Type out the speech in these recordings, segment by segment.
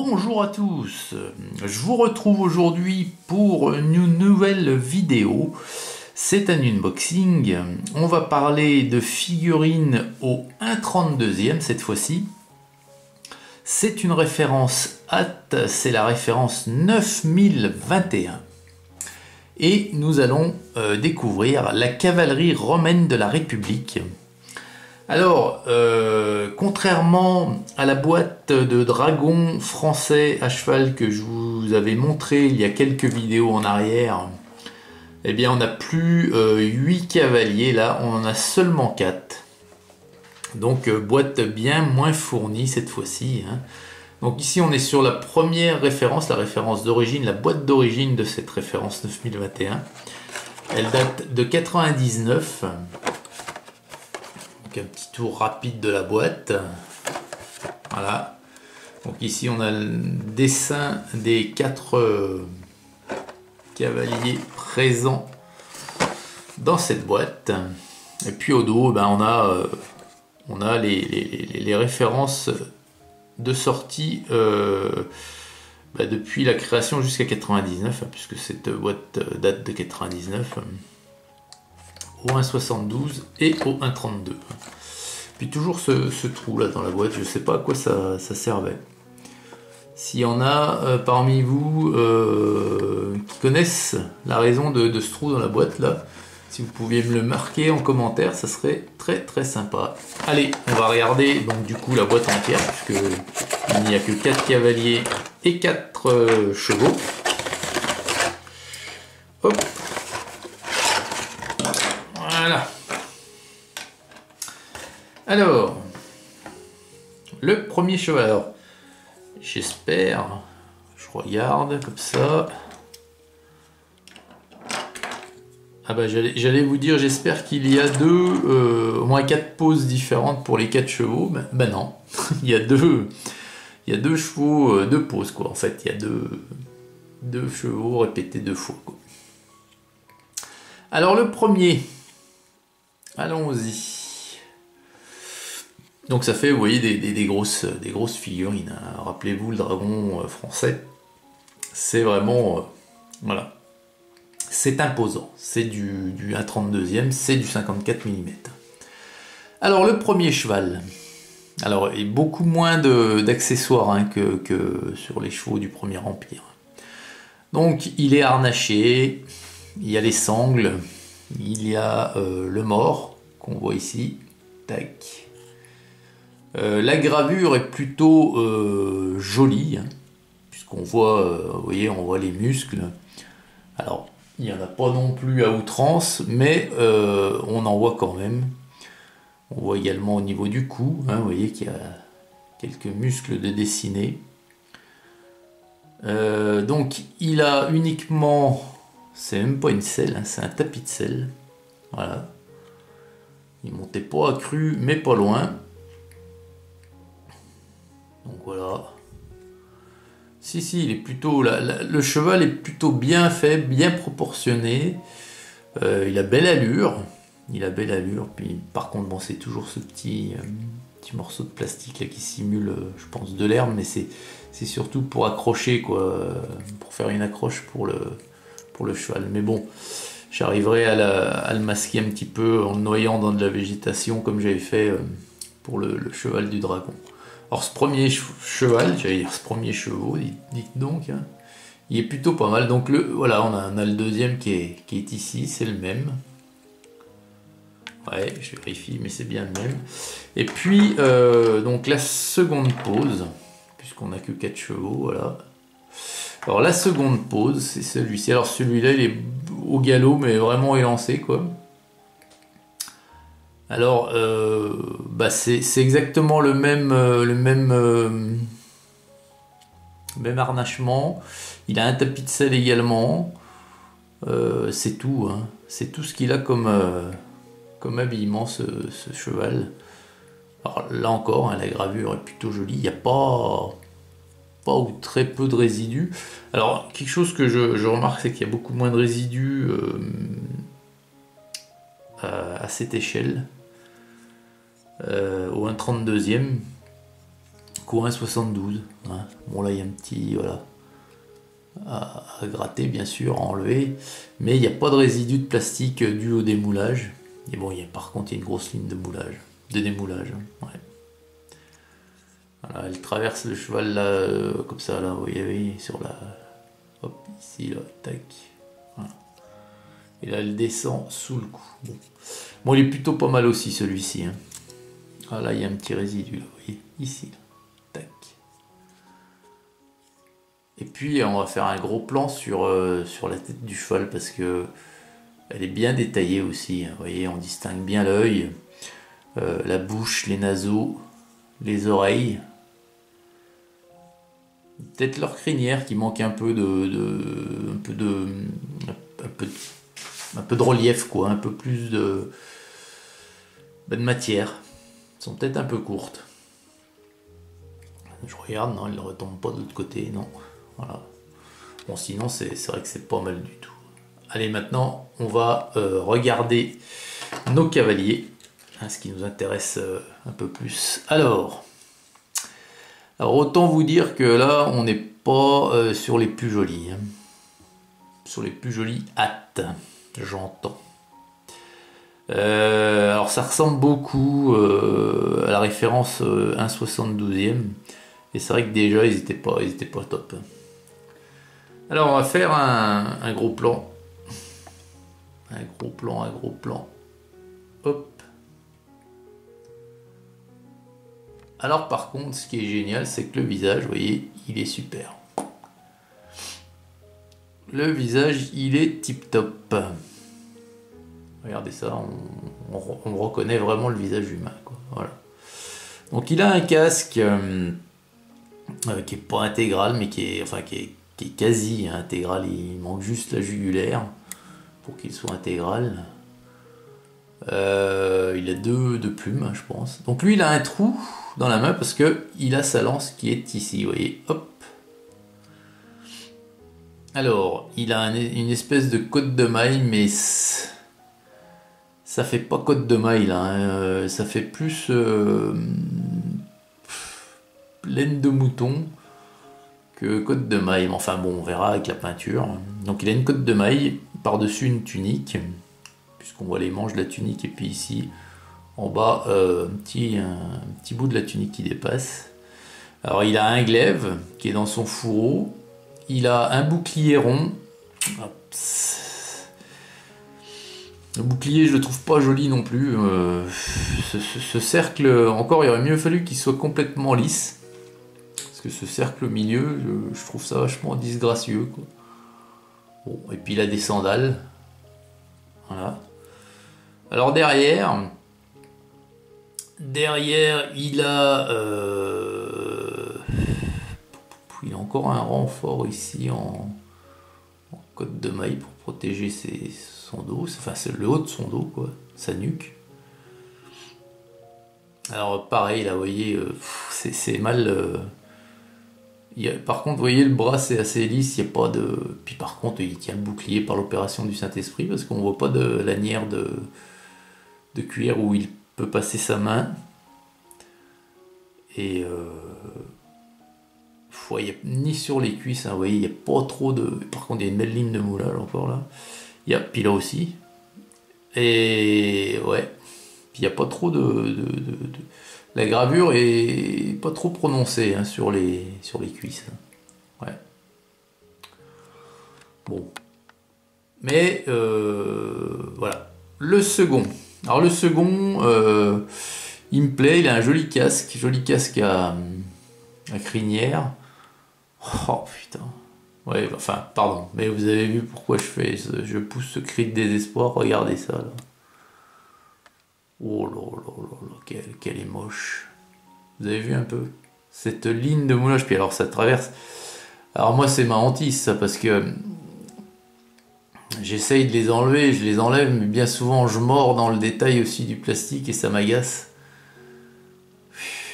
Bonjour à tous, je vous retrouve aujourd'hui pour une nouvelle vidéo. C'est un unboxing, on va parler de figurines au 1/32e cette fois-ci. C'est une référence hâte, c'est la référence 9021. Et nous allons découvrir la cavalerie romaine de la République. Alors, contrairement à la boîte de dragons français à cheval que je vous avais montré il y a quelques vidéos en arrière, eh bien on n'a plus 8 cavaliers, là on en a seulement 4. Donc boîte bien moins fournie cette fois-ci, hein. Donc ici on est sur la première référence, la référence d'origine, la boîte d'origine de cette référence 9021. Elle date de 99. Un petit tour rapide de la boîte. Voilà. Donc ici on a le dessin des 4 cavaliers présents dans cette boîte. Et puis au dos, ben, on a les références de sortie depuis la création jusqu'à 99, puisque cette boîte date de 99. Au 1,72 et au 1,32. Puis toujours ce trou là dans la boîte, je sais pas à quoi ça servait. S'il y en a parmi vous qui connaissent la raison de ce trou dans la boîte là, si vous pouviez me le marquer en commentaire, ça serait très sympa. Allez, on va regarder donc du coup la boîte entière, puisque il n'y a que 4 cavaliers et 4 chevaux. Hop. Voilà. Alors, le premier cheval. Alors, j'espère, je regarde comme ça. Ah bah j'allais vous dire, j'espère qu'il y a au moins 4 poses différentes pour les 4 chevaux. Ben non, il y a deux chevaux, 2 poses quoi. En fait, il y a deux chevaux répétés 2 fois quoi. Alors le premier. Allons-y. Donc ça fait, vous voyez, des grosses figurines, hein. Rappelez-vous, le dragon français, c'est vraiment, voilà, c'est imposant. C'est du 1/32e, c'est du 54 mm. Alors le premier cheval, alors il y a beaucoup moins d'accessoires hein, que sur les chevaux du Premier Empire. Donc il est harnaché, il y a les sangles. Il y a le mors qu'on voit ici, tac. La gravure est plutôt jolie, hein, puisqu'on voit, vous voyez, on voit les muscles. Alors, il n'y en a pas non plus à outrance, mais on en voit quand même. On voit également au niveau du cou, hein, vous voyez qu'il y a quelques muscles de dessinés. Donc, il a uniquement... C'est même pas une selle, hein, c'est un tapis de selle. Voilà. Il montait pas à cru, mais pas loin. Donc voilà. Si, il est plutôt... le cheval est plutôt bien fait, bien proportionné. Il a belle allure. Puis par contre, bon, c'est toujours ce petit morceau de plastique là qui simule, je pense, de l'herbe, mais c'est surtout pour accrocher, quoi. Pour faire une accroche pour le cheval, mais bon, j'arriverai à le masquer un petit peu en le noyant dans de la végétation comme j'avais fait pour le cheval du dragon. Alors ce premier cheval, j'allais dire ce premier chevaux, dites donc, hein, il est plutôt pas mal. Donc voilà, on a le deuxième qui est ici, c'est le même. Ouais, je vérifie, mais c'est bien le même. Et puis donc la seconde pose, puisqu'on n'a que 4 chevaux, voilà. Alors la seconde pose, c'est celui-ci. Alors celui-là, il est au galop, mais vraiment élancé, quoi. Alors, c'est exactement le même harnachement. Il a un tapis de selle également. C'est tout, hein. C'est tout ce qu'il a comme habillement, ce cheval. Alors là encore, hein, la gravure est plutôt jolie. Il n'y a pas ou très peu de résidus. Alors quelque chose que je remarque, c'est qu'il y a beaucoup moins de résidus à cette échelle, au 1/32e. coin 72. Hein. Bon là il y a un petit, voilà, à gratter bien sûr, à enlever, mais il n'y a pas de résidu de plastique dû au démoulage. Et bon, par contre il y a une grosse ligne de moulage, de démoulage. Hein. Ouais. Voilà, elle traverse le cheval là, comme ça là, vous voyez, oui, sur la, hop, ici là, tac. Voilà. Et là elle descend sous le cou. Bon, il est plutôt pas mal aussi celui-ci. Hein. Ah là il y a un petit résidu là, vous voyez, ici là. Tac. Et puis on va faire un gros plan sur la tête du cheval parce que elle est bien détaillée aussi. Hein. Vous voyez, on distingue bien l'œil, la bouche, les naseaux, les oreilles. Peut-être leur crinière qui manque un peu un peu de relief, quoi, un peu plus de matière. Elles sont peut-être un peu courtes. Je regarde, non, elles ne retombent pas de l'autre côté, non. Voilà. Bon, sinon, c'est vrai que c'est pas mal du tout. Allez, maintenant, on va regarder nos cavaliers, hein, ce qui nous intéresse un peu plus. Alors, autant vous dire que là, on n'est pas sur les plus jolis. Hein. Sur les plus jolies hâtes, j'entends. Alors, ça ressemble beaucoup à la référence 1/72e. Et c'est vrai que déjà, ils étaient pas top. Alors, on va faire un gros plan. Un gros plan. Hop. Alors par contre, ce qui est génial, c'est que le visage, vous voyez, il est super. Le visage, il est tip top. Regardez ça, on reconnaît vraiment le visage humain, quoi. Voilà. Donc il a un casque qui est pas intégral, mais qui est quasi intégral. Il manque juste la jugulaire pour qu'il soit intégral. Il a deux plumes, je pense. Donc lui, il a un trou dans la main parce que il a sa lance qui est ici. Vous voyez, hop. Alors, il a une espèce de côte de maille, mais ça fait pas côte de maille là. Hein. Ça fait plus laine de mouton que côte de maille. Mais enfin bon, on verra avec la peinture. Donc il a une côte de maille par-dessus une tunique. Puisqu'on voit les manches de la tunique et puis ici en bas un petit bout de la tunique qui dépasse. Alors il a un glaive qui est dans son fourreau, il a un bouclier rond. Le bouclier, je le trouve pas joli non plus. Ce cercle, encore il aurait mieux fallu qu'il soit complètement lisse, parce que ce cercle au milieu, je trouve ça vachement disgracieux, quoi. Bon, et puis il a des sandales, voilà. Alors derrière, il a encore un renfort ici en côte de maille pour protéger son dos, enfin c'est le haut de son dos, quoi, sa nuque. Alors pareil là, vous voyez, c'est mal. Par contre, vous voyez, le bras c'est assez lisse, il n'y a pas de. Puis par contre, il tient le bouclier par l'opération du Saint-Esprit parce qu'on voit pas de lanière de cuir où il peut passer sa main. Et y a, ni sur les cuisses, hein, vous voyez, il n'y a pas trop de. Par contre, il y a une belle ligne de moulage encore là. Puis là aussi. Et ouais. Puis il n'y a pas trop La gravure est pas trop prononcée, hein, sur les cuisses. Ouais. Bon. Mais voilà. Le second. Alors le second, il me plaît, il a un joli casque à crinière. Oh putain. Ouais, enfin, pardon, mais vous avez vu pourquoi je pousse ce cri de désespoir, regardez ça là. Oh là là là là, qu'elle est moche. Vous avez vu un peu cette ligne de moulage, puis alors ça traverse. Alors moi c'est ma hantise ça, parce que j'essaye de les enlever, je les enlève, mais bien souvent je mords dans le détail aussi du plastique et ça m'agace.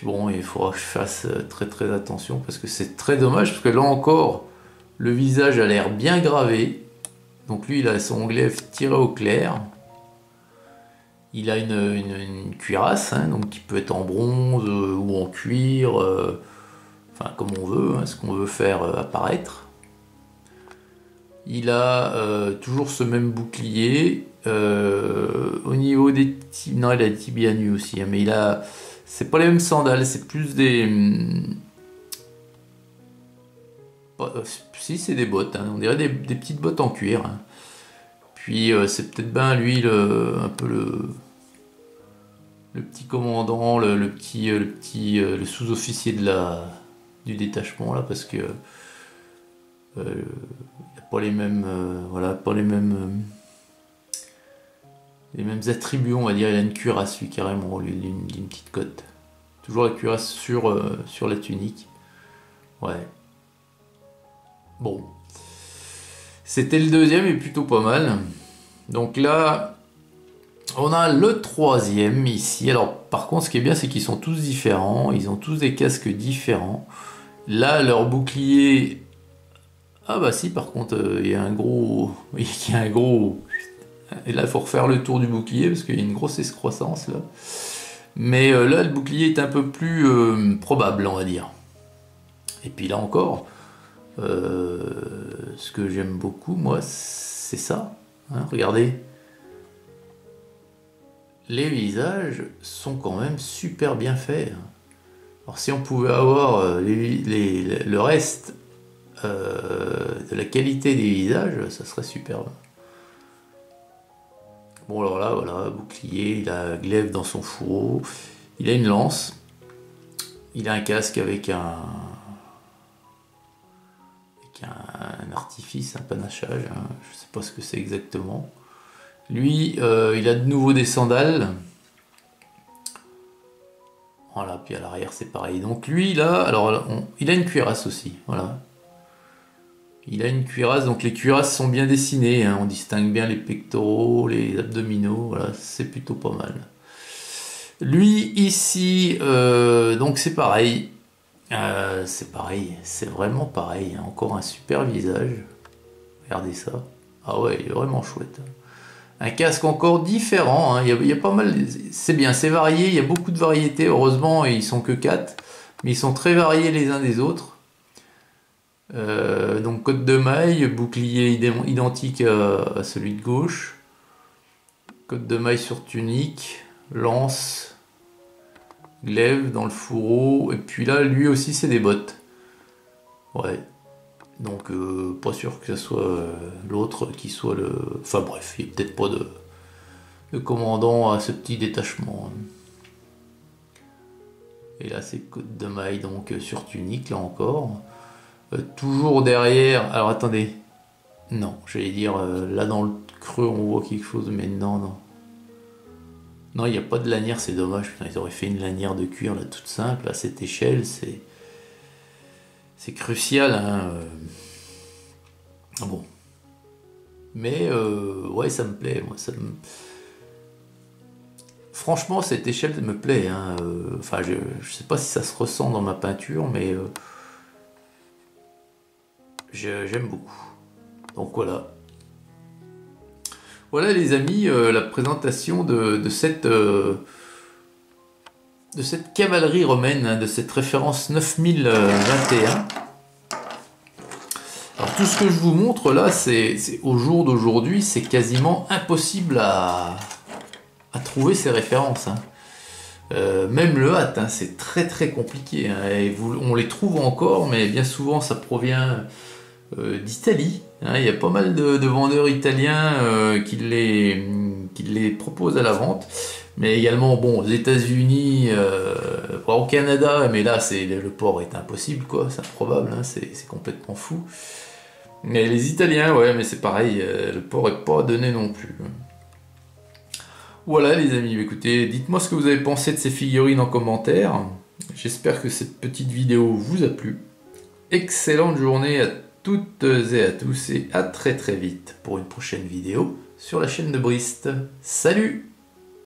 Bon, il faudra que je fasse très très attention parce que c'est très dommage, parce que là encore, le visage a l'air bien gravé. Donc lui, il a son glaive tiré au clair. Il a une cuirasse, hein, donc qui peut être en bronze ou en cuir. enfin comme on veut, hein, ce qu'on veut faire apparaître. Il a toujours ce même bouclier. Au niveau des tibias, non, il a des tibias nus aussi, hein, mais il a, c'est pas les mêmes sandales, c'est plus des, si c'est des bottes, hein, on dirait des petites bottes en cuir. Hein. Puis c'est peut-être bien lui un peu le petit commandant, le sous-officier du détachement là, parce que il n'a pas les mêmes, voilà, pas les mêmes attributs, on va dire. Il a une cuirasse lui carrément, au lieu d'une petite cotte. Toujours la cuirasse sur la tunique. Ouais. Bon. C'était le deuxième et plutôt pas mal. Donc là, on a le troisième ici. Alors par contre, ce qui est bien, c'est qu'ils sont tous différents. Ils ont tous des casques différents. Là, leur bouclier... Ah bah si, par contre, il y a un gros... Il y a un gros... Et là, il faut refaire le tour du bouclier, parce qu'il y a une grosse excroissance, là. Mais là, le bouclier est un peu plus probable, on va dire. Et puis là encore, ce que j'aime beaucoup, moi, c'est ça. Hein, regardez. Les visages sont quand même super bien faits. Alors si on pouvait avoir le reste de la qualité des visages, ça serait superbe. Bon alors là, voilà, bouclier, il a glaive dans son fourreau, il a une lance, il a un casque avec un artifice, un panachage, hein, je sais pas ce que c'est exactement. Lui, il a de nouveau des sandales. Voilà, puis à l'arrière c'est pareil. Donc lui là, alors il a une cuirasse aussi, voilà. Il a une cuirasse, donc les cuirasses sont bien dessinées, hein, on distingue bien les pectoraux, les abdominaux, voilà, c'est plutôt pas mal. Lui ici, donc c'est pareil, c'est vraiment pareil, hein, encore un super visage. Regardez ça, ah ouais, il est vraiment chouette. Un casque encore différent, hein. Il y a pas mal, c'est bien, c'est varié, il y a beaucoup de variétés, heureusement, et ils sont que 4, mais ils sont très variés les uns des autres. Donc côte de maille, bouclier identique à celui de gauche, côte de maille sur tunique, lance, glaive dans le fourreau, et puis là lui aussi c'est des bottes. Ouais. Donc pas sûr que ce soit l'autre qui soit le... Enfin bref, il n'y a peut-être pas de commandant à ce petit détachement. Et là c'est côte de maille donc sur tunique là encore. Toujours derrière... Alors attendez. Non, j'allais dire là dans le creux on voit quelque chose, mais non. Non, il n'y a pas de lanière, c'est dommage. Putain, ils auraient fait une lanière de cuir là toute simple à cette échelle, c'est crucial, hein. Bon. Mais ouais, ça me plaît. Moi, franchement, cette échelle me plaît. Hein. Enfin, je sais pas si ça se ressent dans ma peinture, mais j'aime beaucoup. Donc voilà. Voilà les amis, la présentation de cette cavalerie romaine, hein, de cette référence 9021. Alors tout ce que je vous montre là, c'est au jour d'aujourd'hui, c'est quasiment impossible à trouver ces références. Hein. Même le hâte, hein, c'est très compliqué. Hein, et on les trouve encore, mais bien souvent ça provient d'Italie. Hein, il y a pas mal de vendeurs italiens qui les proposent à la vente. Mais également, bon, aux États-Unis, au Canada, mais là, le port est impossible, quoi, c'est improbable, hein, c'est complètement fou. Mais les Italiens, ouais, mais c'est pareil, le port est pas donné non plus. Voilà, les amis, écoutez, dites-moi ce que vous avez pensé de ces figurines en commentaire. J'espère que cette petite vidéo vous a plu. Excellente journée à toutes et à tous, et à très vite pour une prochaine vidéo sur la chaîne de Brist. Salut!